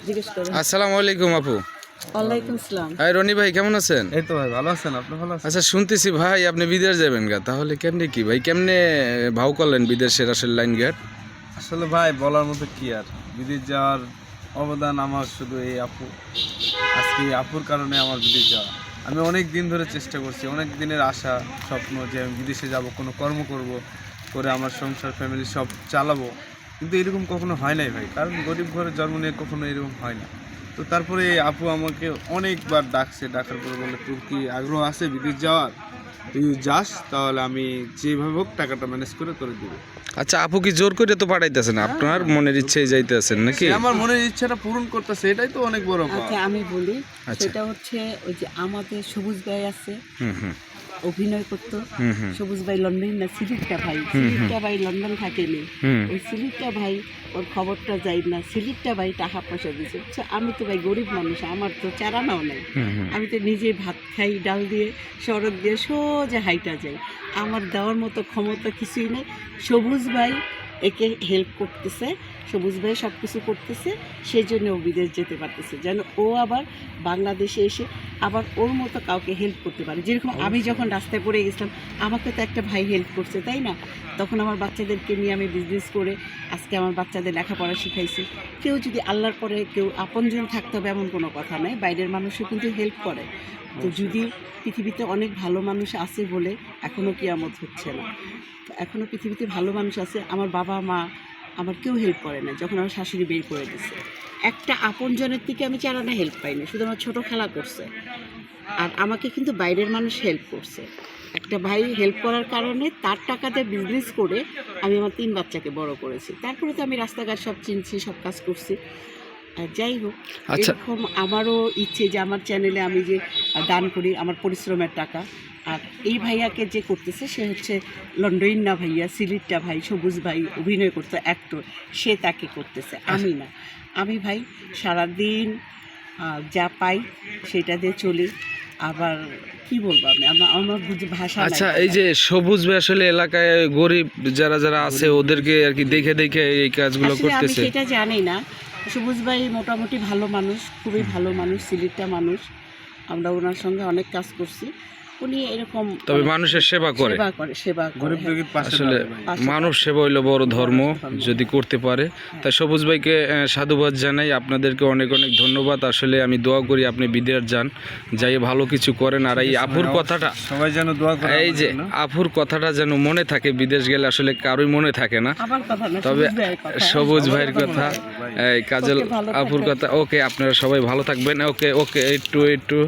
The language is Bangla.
জিজ্ঞেস করুন। আসসালামু আলাইকুম আপু। ওয়ালাইকুম আসসালাম। হাই রনি ভাই, কেমন আছেন? এই তো ভাই ভালো আছেন, আপনি ভালো আছেন? আচ্ছা, শুনতেছি ভাই আপনি বিদেশ যাবেন গা, তাহলে কেমনে কি ভাই, কেমনে ভাও করলেন বিদেশের আসলে লাইন গেট? আসলে ভাই বলার মতো কি আর, বিদেশ যাওয়ার অবদান আমার শুধু এই আপু। আজকে এই আপুর কারণে আমার বিদেশ যাওয়া। আমি অনেক দিন ধরে চেষ্টা করছি, অনেক দিনের আশা স্বপ্ন যে আমি বিদেশে যাব, কোনো কর্ম করব, করে আমার সংসার ফ্যামিলি সব চালাবো, কিন্তু এরকম কখনো হয় নাই ভাই, কারণ গরিব ঘরে জন্ম নিয়ে কখনো এরকম হয় না। তো তারপরে এই আপু আমাকে অনেকবার ডাকছে, ডাকার পরে বলে তোর কি আগ্রহ আছে বিদেশ যাওয়ার, তুই যাস তাহলে আমি যেভাবে হোক টাকাটা ম্যানেজ করে তোরে দিব। আচ্ছা, আপু কি জোর করে তো পাঠাইতেছেন, আপনার মনের ইচ্ছায় যাইতেছেন নাকি? সে আমার মনের ইচ্ছাটা পূরণ করতেছে, এটাই তো অনেক বড় পাওয়া। আচ্ছা আমি বলি, আচ্ছা। সেটা হচ্ছে ওই যে আমাদের সবুজ ভাই আছে, হুম হুম অভিনয় করতো। হুম হুম সবুজ ভাই লন্ডন না, সিলিপটা ভাই, সিলিপটা ভাই লন্ডন থাকেনি। হুম। ওই সিলিপটা ভাই ওর খবরটা যাই না, সিলিপটা ভাই টাকা পয়সা দিচ্ছে। আচ্ছা, আমি তো ভাই গরিব মানুষ, আমার তো চারানাও নাই। হুম হুম। আমি তো নিজে ভাত খাই ডাল দিয়ে, সড়ক দিয়ে সোজা হাইটা যাই। আমার দেওয়ার মতো ক্ষমতা কিছুই নেই। সবুজ ভাই একে হেল্প করতেছে, সবুজ ভাই সব কিছু করতেছে, সেই জন্য ও বিদেশ যেতে পারতেছে, যেন ও আবার বাংলাদেশে এসে আবার ওর মতো কাউকে হেল্প করতে পারে। যেরকম আমি যখন রাস্তায় পড়ে গেছিলাম, আমাকে তো একটা ভাই হেল্প করছে, তাই না? তখন আমার বাচ্চাদেরকে নিয়ে আমি বিজনেস করে আজকে আমার বাচ্চাদের লেখাপড়া শিখাইছি। কেউ যদি আল্লাহর পরে কেউ আপনজন থাকতে হবে এমন কোনো কথা নাই, বাইরের মানুষও কিন্তু হেল্প করে। তো যদি পৃথিবীতে অনেক ভালো মানুষ আছে বলে এখনও কিয়ামত হচ্ছে না, এখনও পৃথিবীতে ভালো মানুষ আছে। আমার বাবা মা আমার কেউ হেল্প করে না, যখন আমার শাশুড়ি বের করে দিচ্ছে একটা আপনজনের থেকে আমি চালানো হেল্প পাইনি, শুধু আমার ছোটো খেলা করছে। আর আমাকে কিন্তু বাইরের মানুষ হেল্প করছে। একটা ভাই হেল্প করার কারণে তার টাকাতে বিজনেস করে আমি আমার 3 বাচ্চাকে বড় করেছি। তারপরে তো আমি রাস্তাঘাট সব চিনছি, সব কাজ করছি। আর যাই হোক, আচ্ছা। এরকম আমারও ইচ্ছে যে আমার চ্যানেলে আমি যে দান করি আমার পরিশ্রমের টাকা। আর এই ভাইয়াকে যে করতেছে সে হচ্ছে লন্ডন না ভাইয়া, সিলিটটা ভাই, সবুজ ভাই অভিনয় করতে অ্যাক্টর, সে তাকে করতেছে, আমি না। আমি ভাই সারাদিন যা পাই সেটা দিয়ে চলি। আবার কি বলবো, আমি আমার ভাষা নাই। আচ্ছা, এই যে সবুজ ভাই আসলে এলাকায় গরিব যারা যারা আছে ওদেরকে আর কি দেখে দেখে এই কাজগুলো আসলে আমি করতেছে। সেটা জানি না। সবুজ ভাই মোটামুটি ভালো মানুষ, খুবই ভালো মানুষ, সিলেটটা মানুষ। আমরা ওনার সঙ্গে অনেক কাজ করছি। উনি এরকম তবে মানুষের সেবা করে। সেবা করে। গরিব দুঃখীর পাশে আসলে দাঁড়ায় ভাই। মানব সেবা হইলো বড় ধর্ম, যদি করতে পারে। তাই সবুজ ভাইকে সাধুবাদ জানাই, আপনাদেরকে অনেক অনেক ধন্যবাদ। আসলে আমি দোয়া করি আপনি বিদেশ যান, যাই ভালো কিছু করেন। আর এই আপুর কথাটা, সবাই যেন দোয়া করে এই আমার যে জন্য। আপুর কথাটা যেন মনে থাকে, বিদেশ গেলে আসলে কারোই মনে থাকে না, আমার কথা না, তবে সবুজ ভাইয়ের কথা। সবুজ ভাইয়ের কথা কথা, মনে থাকে ভাই। এই কাজল ওকে, ভালো আপুর থাকবেন। কথা। ওকে, আপনারা সবাই ভালো থাকবেন। ওকে ওকে, একটু